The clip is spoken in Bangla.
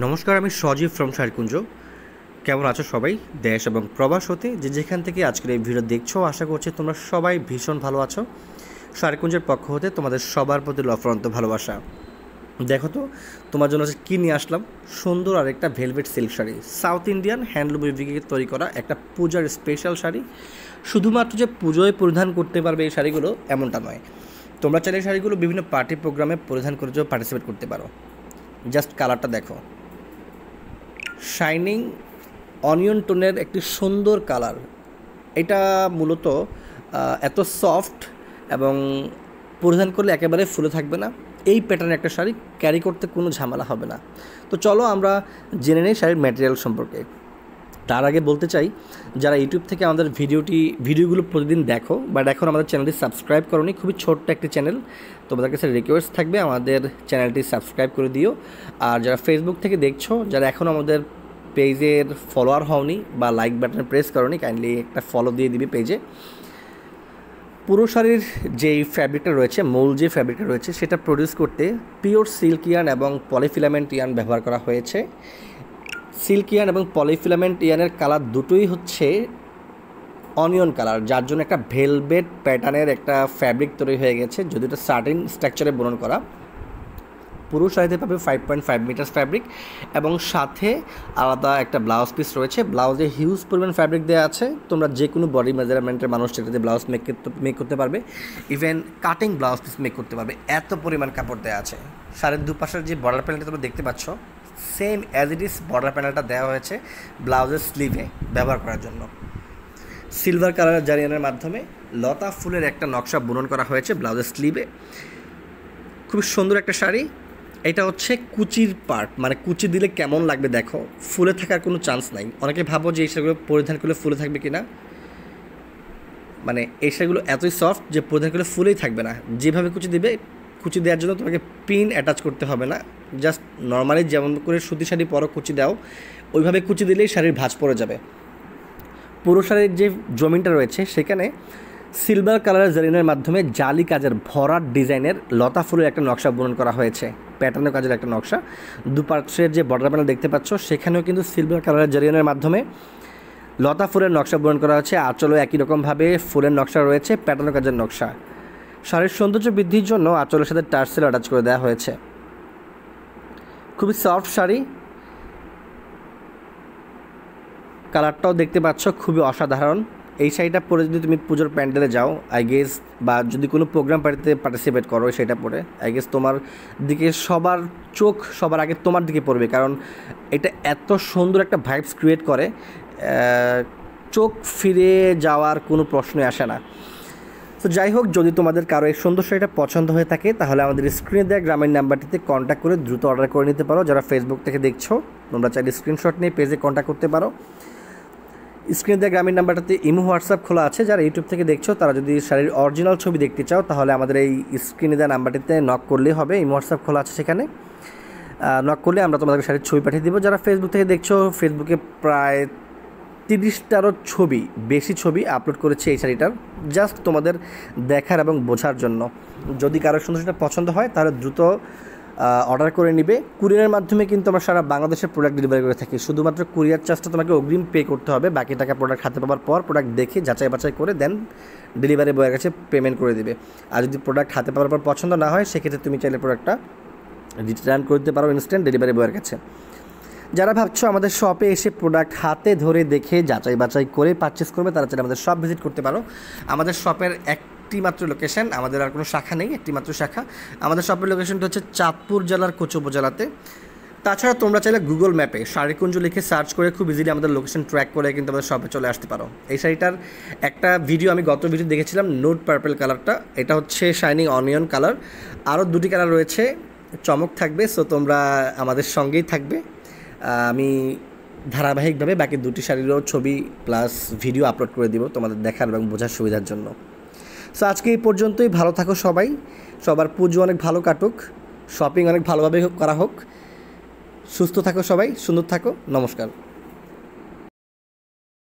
নমস্কার, আমি সজীব ফ্রম শাড়িকুঞ্জ। কেমন আছো সবাই? দেশ এবং প্রবাস হতে যে যেখান থেকে আজকের এই ভিডিও দেখছো, আশা করছি তোমরা সবাই ভীষণ ভালো আছো। শাড়িকুঞ্জের পক্ষ হতে তোমাদের সবার প্রতি অফুরন্ত ভালোবাসা। দেখো তো তোমার জন্য কী নিয়ে আসলাম, সুন্দর আর একটা velvet silk sari, South Indian handloom উইভিংয়ে তৈরি করা একটা পূজার স্পেশাল শাড়ি। শুধুমাত্র যে পুজোয় পরিধান করতে পারবে এই শাড়িগুলো এমনটা নয়, তোমরা চাইলে শাড়িগুলো বিভিন্ন পার্টি প্রোগ্রামে পরিধান করে পার্টিসিপেট করতে পারো। জাস্ট কালারটা দেখো, শাইনিং অনিয়ন টোনের একটি সুন্দর কালার। এটা মূলত এত সফট এবং পরিধান করলে একেবারে ফুলে থাকবে না। এই প্যাটার্নের একটা শাড়ি ক্যারি করতে কোনো ঝামেলা হবে না। তো চলো আমরা জেনে নিই শাড়ির ম্যাটেরিয়াল সম্পর্কে। তার আগে বলতে চাই, যারা ইউটিউব থেকে আমাদের ভিডিওগুলো প্রতিদিন দেখো বাট এখন আমাদের চ্যানেলটি সাবস্ক্রাইব করোনি, খুবই ছোট্ট একটি চ্যানেল, তোমাদের কাছে রিকোয়েস্ট থাকবে আমাদের চ্যানেলটি সাবস্ক্রাইব করে দিও। আর যারা ফেসবুক থেকে দেখছো, যারা এখন আমাদের পেজের ফলোয়ার হওনি বা লাইক বাটনে প্রেস করোনি, কাইন্ডলি একটা ফলো দিয়ে দিবি পেজে। পুরো শাড়ির যেই ফ্যাব্রিকটা রয়েছে, মূল যে ফ্যাব্রিকটা রয়েছে, সেটা প্রডিউস করতে পিওর সিল্ক ইয়ার্ন এবং পলিফিলামেন্ট ইয়ার্ন ব্যবহার করা হয়েছে। সিল্ক ইয়ার্ন এবং পলিফিলামেন্ট ইয়ার্নের কালার দুটোই হচ্ছে অনিয়ন কালার, যার জন্য একটা ভেলভেট প্যাটার্নের একটা ফ্যাব্রিক তৈরি হয়ে গেছে, যদি এটা সার্টিন স্ট্রাকচারে বুনন করা। পুরো শাড়িতে পাবে 5.5 মিটার ফ্যাব্রিক এবং সাথে আলাদা একটা ব্লাউজ পিস রয়েছে। ব্লাউজে হিউজ পরিমাণ ফ্যাব্রিক দেওয়া আছে, তোমরা যে কোনো বডি মেজারমেন্টের মানুষ সেটাতে ব্লাউজ মেক করতে পারবে, even cutting blouse piece make করতে পারবে, এত পরিমাণ কাপড় দেওয়া আছে। শাড়ির দুপাশের যে বর্ডার প্যানেলটা তোমরা দেখতে পাচ্ছ, same as it is border প্যানেলটা দেওয়া হয়েছে ব্লাউজের স্লিভে ব্যবহার করার জন্য। সিলভার কালারের জারিয়ানের মাধ্যমে লতা ফুলের একটা নকশা বুনন করা হয়েছে ব্লাউজের স্লিভে। খুব সুন্দর একটা শাড়ি। এটা হচ্ছে কুচির পার্ট, মানে কুচি দিলে কেমন লাগবে দেখো, ফুলে থাকার কোনো চান্স নাই। অনেকে ভাবো যে এই শাড়িগুলো পরিধান করলে ফুলে থাকবে কিনা, মানে এই শাড়িগুলো এতই সফট যে পরিধান করলে ফুলেই থাকবে না। যেভাবে কুচি দিবে, কুচি দেওয়ার জন্য তোমাকে পিন অ্যাটাচ করতে হবে না, জাস্ট নর্মালি যেমন করে সুতি শাড়ি পরো কুচি দাও, ওইভাবে কুচি দিলেই শাড়ির ভাঁজ পড়ে যাবে। পুরো শাড়ির যে জমিনটা রয়েছে সেখানে সিলভার কালারের জারিনের মাধ্যমে জালি কাজের ভরাট ডিজাইনের লতা ফুলের একটা নকশা বুনন করা হয়েছে, প্যাটার্নের কাজের একটা নকশা। দুপাশের যে বর্ডার প্যানেল দেখতে পাচ্ছ, সেখানেও কিন্তু সিলভার কালারের জারিনের মাধ্যমে লতা ফুলের নকশা বুনন করা হয়েছে। আঁচলও একই রকমভাবে ফুলের নকশা রয়েছে, প্যাটার্নের কাজের নকশা। শাড়ির সৌন্দর্য বৃদ্ধির জন্য আঁচলের সাথে টার্সেল অ্যাটাচ করে দেওয়া হয়েছে। খুবই সফট শাড়ি, কালারটাও দেখতে পাচ্ছ খুবই অসাধারণ। এই শাড়িটা পরে যদি তুমি পুজোর প্যান্ডেলে যাও আই গেস, বা যদি কোনো প্রোগ্রাম পার্টিতে পার্টিসিপেট করো, সেটা পরে আই গেস তোমার দিকে সবার চোখ সবার আগে তোমার দিকে পড়বে, কারণ এটা এত সুন্দর একটা ভাইবস ক্রিয়েট করে, চোখ ফিরে যাওয়ার কোনো প্রশ্নই আসে না। তো যাই হোক, যদি তোমাদের কারো এই সুন্দর শাড়িটা পছন্দ হয়ে থাকে, তাহলে আমাদের স্ক্রিনে দেওয়া গ্রামের নাম্বারটিতে কন্ট্যাক্ট করে দ্রুত অর্ডার করে নিতে পারো। যারা ফেসবুক থেকে দেখছো, তোমরা চাইলে স্ক্রিনশট নিয়ে পেজে কন্ট্যাক্ট করতে পারো। স্ক্রিনে দেওয়া গ্রামীণ নাম্বারটাতে ইমো হোয়াটসঅ্যাপ খোলা আছে। যারা ইউটিউব থেকে দেখছো, তারা যদি শাড়ির অরিজিনাল ছবি দেখতে চাও, তাহলে আমাদের এই স্ক্রিনে দেওয়া নাম্বারটিতে নক করলেই হবে। ইমো হোয়াটসঅ্যাপ খোলা আছে, সেখানে নক করলে আমরা তোমাদেরকে শাড়ির ছবি পাঠিয়ে দেবো। যারা ফেসবুক থেকে দেখছো, ফেসবুকে প্রায় 30টারও বেশি ছবি আপলোড করেছে এই শাড়িটার, জাস্ট তোমাদের দেখার এবং বোঝার জন্য। যদি কারোর সুন্দরটা পছন্দ হয়, তাহলে দ্রুত অর্ডার করে নিবে। কুরিয়ারের মাধ্যমে কিন্তু আমরা সারা বাংলাদেশে প্রোডাক্ট ডেলিভারি করে থাকি। শুধুমাত্র কুরিয়ার চার্জটা তোমাকে অগ্রিম পে করতে হবে, বাকি টাকা প্রোডাক্ট হাতে পাওয়ার পর প্রোডাক্ট দেখে যাচাই বাছাই করে দেন ডেলিভারি বয়ের কাছে পেমেন্ট করে দিবে। আর যদি প্রোডাক্ট হাতে পাওয়ার পর পছন্দ না হয়, সেক্ষেত্রে তুমি চাইলে প্রোডাক্টটা রিটার্ন করে দিতে পারো ইনস্ট্যান্ট ডেলিভারি বয়ের কাছে। যারা ভাবছো আমাদের শপে এসে প্রোডাক্ট হাতে ধরে দেখে যাচাই বাছাই করে পারচেস করবে, তারা চাইলে আমাদের শপ ভিজিট করতে পারো। আমাদের শপের একটি মাত্র লোকেশন, আমাদের আর কোনো শাখা নেই, একটি মাত্র শাখা। আমাদের শপের লোকেশনটা হচ্ছে চাঁদপুর জেলার কোচো উপজেলাতে। তাছাড়া তোমরা চাইলে গুগল ম্যাপে শাড়িকুঞ্জ লিখে সার্চ করে খুব ইজিলি আমাদের লোকেশন ট্র্যাক করে কিন্তু আমাদের শপে চলে আসতে পারো। এই শাড়িটার একটা ভিডিও আমি গত ভিডিও দেখেছিলাম, নোট পার্পল কালারটা, এটা হচ্ছে শাইনিং অনিয়ন কালার। আরও দুটি কালার রয়েছে, চমক থাকবে। সো তোমরা আমাদের সঙ্গেই থাকবে। আমি ধারাবাহিকভাবে বাকি দুটি শাড়িরও ছবি প্লাস ভিডিও আপলোড করে দিব তোমাদের দেখার এবং বোঝার সুবিধার জন্য। সো আজকে এই পর্যন্তই। ভালো থাকো সবাই, সবার পুজো অনেক ভালো কাটুক, শপিং অনেক ভালোভাবে করা হোক, সুস্থ থাকো সবাই, সুন্দর থাকো, নমস্কার।